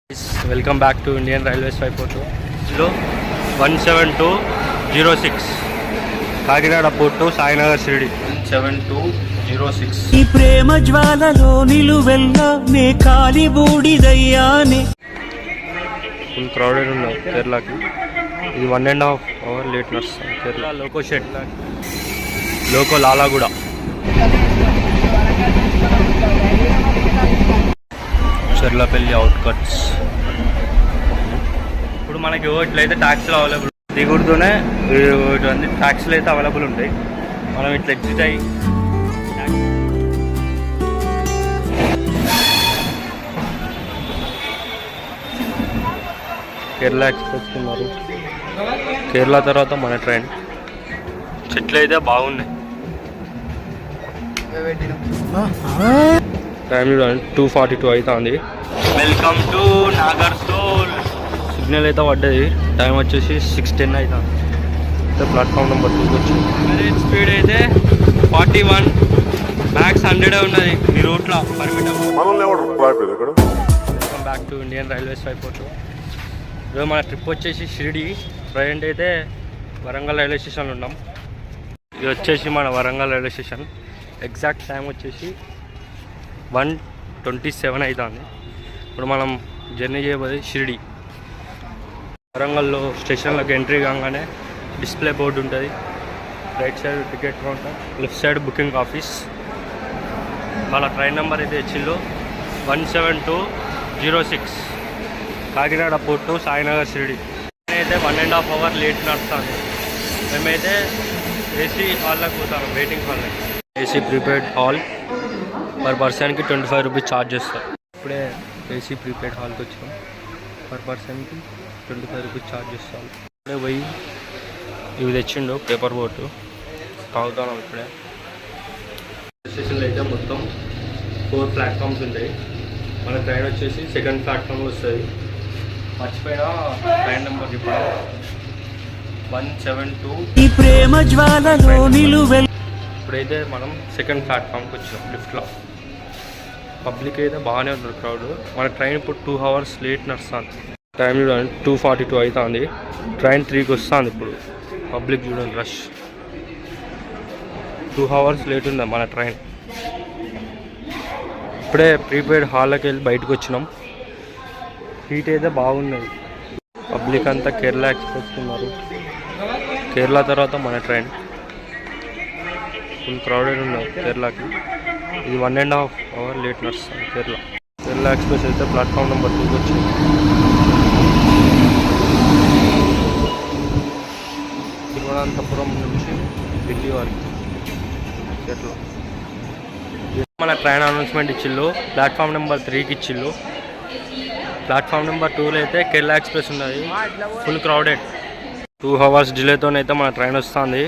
Welcome back to Indian Railways 542 లో 17206 Kakinada port to Sainagar Shirdi 17206 ఈ ప్రేమ జ్వాలలో నిలువెల్లా నే కాలి బూడిదయ్యానే. ఫుల్ క్రౌడెడ్ ఉన్నాయి కేరళకి. ఇది 1.5 అవర్ లేట్ నడుస్తుంది. Kerala loco shed loco Lalaguda Cherlapalli outskirts. ఇప్పుడు మనకి ఇట్లయితే ట్యాక్సీలు అవైలబుల్ దిగుడుతూనే ఇటువంటి ట్యాక్సీలు అయితే అవైలబుల్ ఉంటాయి. మనం ఇట్లా ఎగ్జిట్ అయ్యి కేరళ ఎక్స్ప్రెస్ ఉన్నారు. కేరళ తర్వాత మన ట్రైన్. చెట్లు అయితే బాగున్నాయి. టైం చూడండి 2:42 అవుతుంది. Welcome to Nagarsol. సిగ్నల్ అయితే పడ్డది. టైం వచ్చేసి 6:10 అవుతుంది. అయితే ప్లాట్ఫామ్ నెంబర్ 2కి వచ్చింది. స్పీడ్ అయితే 41, మ్యాక్స్ 100 ఉన్నది ఈ రూట్లో permit. Welcome back to Indian railways 542. ఈరోజు మన ట్రిప్ వచ్చేసి షిరిడి. ప్రజెంట్ అయితే వరంగల్ రైల్వే స్టేషన్లో ఉన్నాం. ఇది వచ్చేసి మన Warangal railway station. Exact time వచ్చేసి 1:27 అవుతుంది. ఇప్పుడు మనం జర్నీ చేయబోయేది షిరిడి. వరంగల్లో స్టేషన్లోకి ఎంట్రీ కాగానే డిస్ప్లే బోర్డు ఉంటుంది. Right side ticket counter, left side booking office. వాళ్ళ ట్రైన్ నెంబర్ అయితే ఇచ్చిళ్ళు 17206 కాకినాడ పోర్ట్ టు సాయినగర్ షిరిడి. అయితే 1.5 అవర్ లేట్ నడుస్తుంది. మేమైతే ఏసీ హాల్లోకి పోతాము, వెయిటింగ్ హాల్లోకి. ఏసీ ప్రీపెయిడ్ హాల్ పర్ పర్సన్కి 25 రూపీస్ ఛార్జ్ చేస్తారు. ఇప్పుడే ఏసీ ప్రీపెయిడ్ హాల్కి వచ్చాం. పర్ పర్సన్కి 25 రూపీస్ ఛార్జ్ చేస్తాం. ఇప్పుడే పోయి ఇవి తెచ్చిండు పేపర్ బోటు తాగుతాను. ఇప్పుడే స్టేషన్లో అయితే మొత్తం 4 ప్లాట్ఫామ్స్ ఉంటాయి. మన ట్రైన్ వచ్చేసి సెకండ్ ప్లాట్ఫామ్లో వస్తుంది. మర్చిపోయినా ట్రైన్ నెంబర్ ఇప్పుడు 172. ఈ ప్రేమ జ్వాలలో నిలువెల్లా. ఇప్పుడైతే మనం సెకండ్ ప్లాట్ఫామ్కి వచ్చాం. లిఫ్ట్లో పబ్లిక్ అయితే బాగానే ఉన్నారు, క్రౌడ్. మన ట్రైన్ ఇప్పుడు 2 అవర్స్ లేట్ నడుస్తుంది. టైం చూడండి 2:42 అవుతుంది. ట్రైన్ 3కి వస్తుంది. ఇప్పుడు పబ్లిక్ చూడండి రష్. 2 అవర్స్ లేట్ ఉంది మన ట్రైన్. ఇప్పుడే ప్రీపెయిడ్ హాల్లోకి వెళ్ళి బయటకు వచ్చినాం. సీట్ అయితే బాగున్నది. పబ్లిక్ అంతా కేరళ ఎక్స్ప్రెస్ ఉన్నారు. కేరళ తర్వాత మన ట్రైన్. ఫుల్ క్రౌడెడ్ ఉన్నాయి కేరళకి. ఇది 1.5 అవర్ లేట్ నడుస్తుంది. కేరళ ఎక్స్ప్రెస్ అయితే ప్లాట్ఫామ్ నెంబర్ 2కి వచ్చింది. తిరువనంతపురం నుంచి ఢిల్లీ వరకు కేరళ. మన ట్రైన్ అనౌన్స్మెంట్ ఇచ్చిళ్ళు. ప్లాట్ఫామ్ నెంబర్ 3కి ఇచ్చిళ్ళు. ప్లాట్ఫామ్ నెంబర్ 2లో అయితే కేరళ ఎక్స్ప్రెస్ ఉన్నది. Full crowded. 2 అవర్స్ డిలేతోనైతే మన ట్రైన్ వస్తుంది.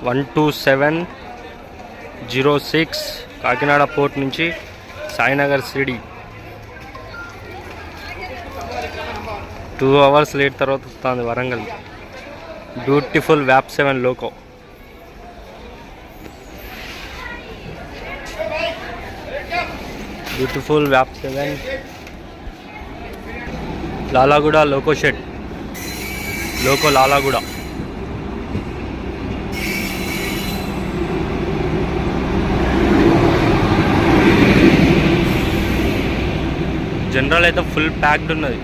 12706 కాకినాడ పోర్ట్ నుంచి సాయినగర్ షిరిడి. 2 అవర్స్ లేట్ తర్వాత వస్తుంది వరంగల్. బ్యూటిఫుల్ వ్యాప్ 7 లోకో. బ్యూటిఫుల్ వ్యాప్ 7 Lalaguda loco shed loco Lalaguda. General అయితే ఫుల్ ప్యాక్డ్ ఉన్నది.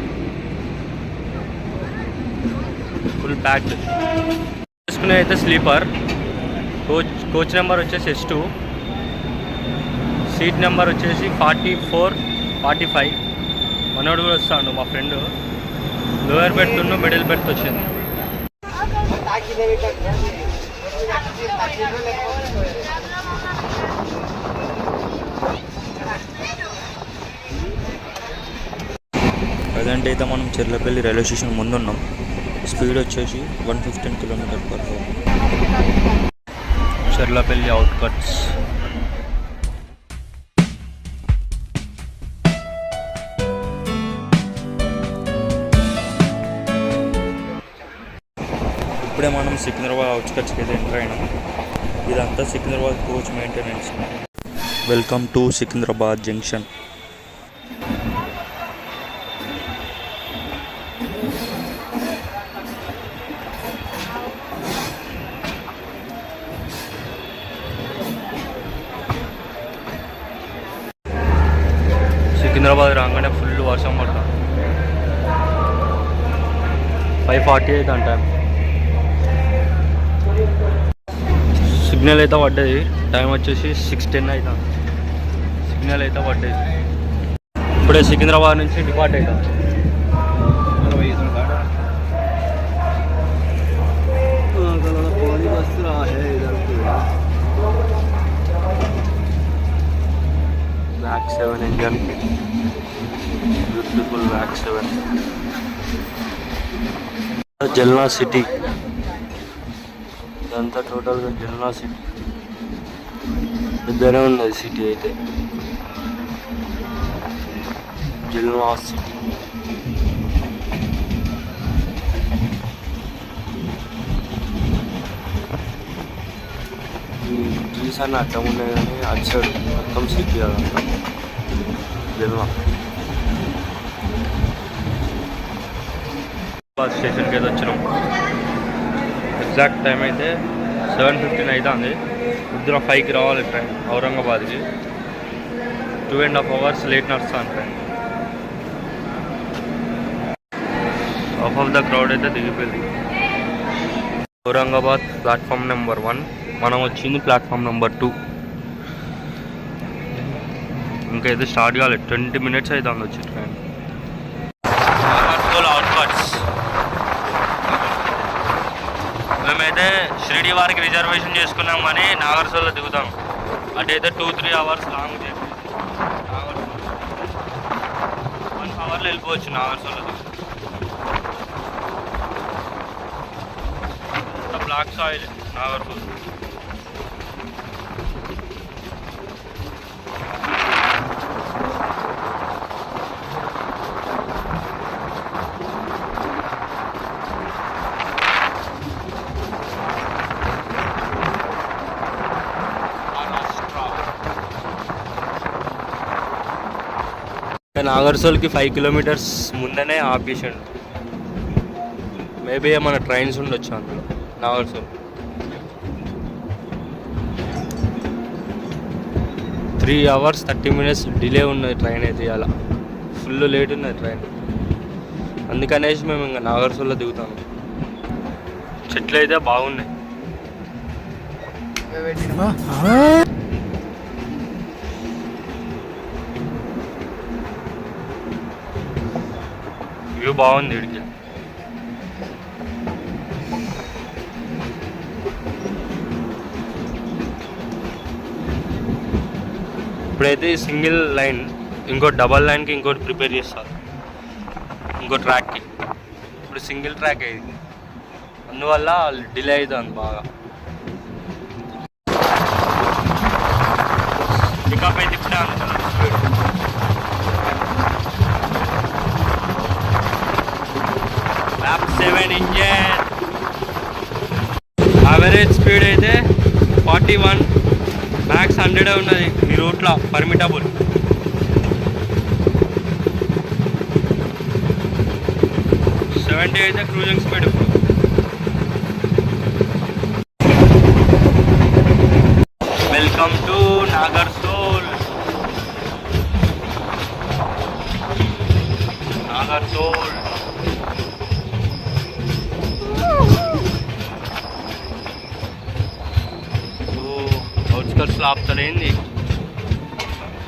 Full packed. తీసుకునే అయితే స్లీపర్. కోచ్ నెంబర్ వచ్చేసి S2. సీట్ నెంబర్ వచ్చేసి 44, 45. మనోడు కూడా వస్తాడు, మా ఫ్రెండ్. లోయర్ బెర్త్ ఉన్న మిడిల్ బెర్త్ వచ్చింది. ప్రజెంట్ అయితే మనం చెర్లపల్లి రైల్వే స్టేషన్ ముందున్నాం. స్పీడ్ వచ్చేసి 115 km/h. చెర్లపల్లి అవుట్కట్స్. ఇప్పుడే మనం సికింద్రాబాద్ అవుట్స్కట్స్కి అయితే ఎంటర్ అయినాం. ఇదంతా Secunderabad coach maintenance. Welcome to Secunderabad junction. ఎందుకంటే ఫుల్ వర్షం పడుతుంది. 5:40 అవుతుంది టైం. సిగ్నల్ అయితే పడ్డది. టైం వచ్చేసి 6:10 అవుతుంది. సిగ్నల్ అయితే పడ్డది. ఇప్పుడే సికింద్రాబాద్ నుంచి డిపార్ట్ అవుతాం. Max 7 engine, beautiful Max 7. Jalna city, ఇదంతా టోటల్గా జల్నా సిటీ. పెద్దనే ఉన్నది సిటీ అయితే. జల్నా సిటీ. ట్రీస్ అన్నీ అడ్డం ఉన్నాయి కానీ అటు సైడ్ మొత్తం సిటీ అదంతా జల్నా. బస్ స్టేషన్కి అయితే వచ్చినాం. ఎగ్జాక్ట్ టైం అయితే 7:15 అవుతుంది. పొద్దున 5కి రావాలి ట్రైన్ ఔరంగాబాద్కి. 2.5 hours లేట్ నడుస్తాను train. Half of the crowd అయితే దిగిపోయింది. ఔరంగాబాద్ ప్లాట్ఫామ్ నెంబర్ 1, మనం వచ్చింది ప్లాట్ఫామ్ నెంబర్ 2. ఇంకైతే స్టార్ట్ కాలేదు. 20 minutes అవుతుంది వచ్చి ట్రైన్. అవుట్కట్స్. మేమైతే షిరిడి వారికి రిజర్వేషన్ చేసుకున్నాం కానీ నాగర్సోల్లో దిగుతాం. అటైతే 2-3 hours లాంగ్ జర్నీ. 1 hourలో వెళ్ళిపోవచ్చు నాగర్సోల్లో. Black soil Nagarsol. నాగర్సోల్కి 5 kilometers ముందనే ఆపేసాడు. మేబీ ఏమైనా ట్రైన్స్ ఉండొచ్చు అందులో నాగర్సోల్. 3 hours 30 minutes డిలే ఉన్నది ట్రైన్ అయితే. అలా ఫుల్ లేట్ ఉన్నది ట్రైన్. అందుకనేసి మేము ఇంకా నాగర్సోల్లో దిగుతాము. చెట్లు అయితే బాగున్నాయి. వ్యూ బాగుంది ఇడికి. ఇప్పుడైతే సింగిల్ లైన్, ఇంకో డబల్ లైన్కి ఇంకోటి ప్రిపేర్ చేస్తారు, ఇంకో ట్రాక్కి. ఇప్పుడు సింగిల్ ట్రాక్ అయింది, అందువల్ల డిలే అవుతుంది బాగా. పికప్ అయితే ఇప్పుడే అందుతుంది speed. Max 7 engine. Average speed అయితే 41, మ్యాక్స్ 100 ఉన్నది ఈ రూట్లో పర్మిటబుల్. అయితే క్రూజింగ్ స్పీడ్. ఇప్పుడు వెల్కమ్ టు నాగర్సోల్. నాగర్సోల్ అవుట్స్కట్స్లో ఆపుతాడేంది.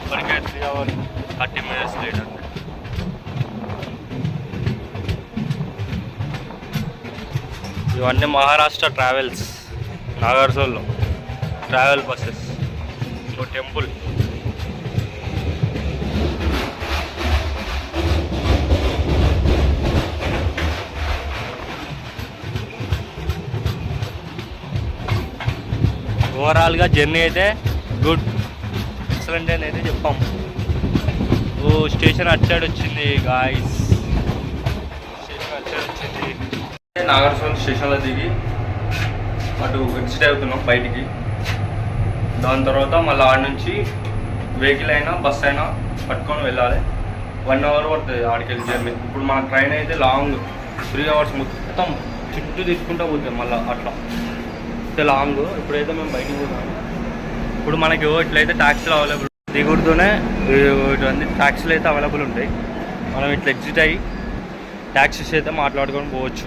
ఇప్పటికే 3 hours 30 minutes లేట్ అంటే. ఇవన్నీ మహారాష్ట్ర ట్రావెల్స్, నాగర్సోల్లో ట్రావెల్ బస్సెస్. ఇంకో టెంపుల్. ఓవరాల్గా జర్నీ అయితే గుడ్, ఎక్సలెంట్ అని అయితే చెప్పాం. ఓ స్టేషన్ అటు సైడ్ వచ్చింది గాయస్, స్టేషన్ అటు సైడ్ వచ్చింది. నాగర్సోల్ స్టేషన్లో దిగి అటు ఎగ్జిట్ అవుతున్నాం బయటికి. దాని తర్వాత మళ్ళీ ఆడ నుంచి వెహికల్ అయినా బస్ అయినా పట్టుకొని వెళ్ళాలి. 1 hour పడుతుంది ఆడికి వెళ్ళి జర్నీ. ఇప్పుడు మన ట్రైన్ అయితే లాంగ్ 3 hours మొత్తం చుట్టూ తీసుకుంటూ పోతాం మళ్ళీ అట్లా లాంగ్. ఇప్పుడైతే మేము బయటికి పోతాము. ఇప్పుడు మనకి ఇట్లయితే ట్యాక్సీలు అవైలబుల్. దిగుడుతూనే ఇవన్నీ ట్యాక్సీలు అయితే అవైలబుల్ ఉంటాయి. మనం ఇట్లా ఎగ్జిట్ అయ్యి ట్యాక్సీస్ అయితే మాట్లాడుకొని పోవచ్చు.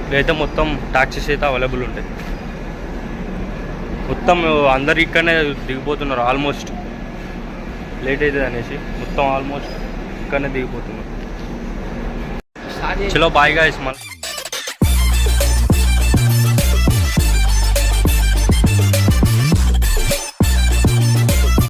ఇదైతే మొత్తం ట్యాక్సీస్ అయితే అవైలబుల్ ఉంటాయి. మొత్తం అందరు ఇక్కడనే దిగిపోతున్నారు. ఆల్మోస్ట్ లేట్ అవుతుంది అనేసి మొత్తం ఆల్మోస్ట్ ఇక్కడనే దిగిపోతున్నారు. చలో బాయ్ గాయ్స్. మళ్ళీ